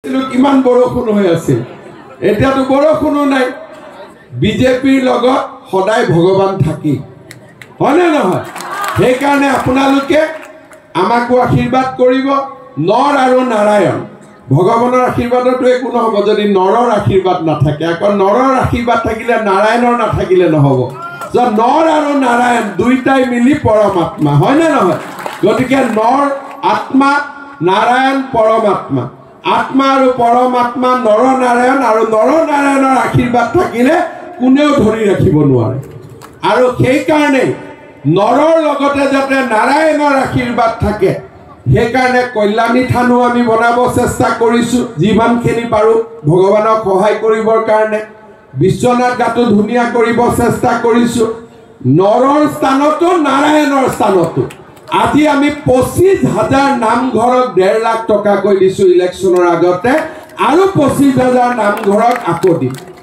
কিমান বৰষুণ হৈ আছিল এতিয়াতো বৰষুণো নাই বিজেপিৰ লগত সদায় ভগৱান থাকি হয়নে নহয় সেইকাৰণে আপোনালোকে আমাকো আশীৰ্বাদ কৰিব নৰ আৰু নাৰায়ণ ভগৱানৰ আশীৰ্বাদতো একো নহব যদি নৰৰ আশীৰ্বাদ নাথাকে আকৌ নৰৰ আশীৰ্বাদ থাকিলে নাৰায়ণৰ নাথাকিলে নহব যে নৰ আৰু নাৰায়ণ দুইটাই মিলি পৰমাত্মা হয়নে নহয় গতিকে নৰ আত্মা নাৰায়ণ পৰমাত্মা आत्मा और परमात्मा नर नारायण और नर नारायणर आशीर्वाद থাকিলে কোনেও ধৰি ৰাখিব নোৱাৰে আৰু সেই কাৰণে নৰৰ লগতে যাতে নাৰায়ণৰ আশীৰ্বাদ থাকে সেই কাৰণে কল্যাণী থানো আমি বনাব চেষ্টা কৰিছো যিমানখিনি পাৰো ভগৱানক সহায় কৰিবৰ কাৰণে বিশ্বনাথ গাটো ধুনিয়া কৰিব চেষ্টা কৰিছো নৰৰ স্থানতো নাৰায়ণৰ স্থানতো আজি আমি 25,000 নামঘৰক 1.5 লাখ টকা কৈ দিছো ইলেকশনৰ আগতে আৰু 25,000 নামঘৰক আকৌ দিম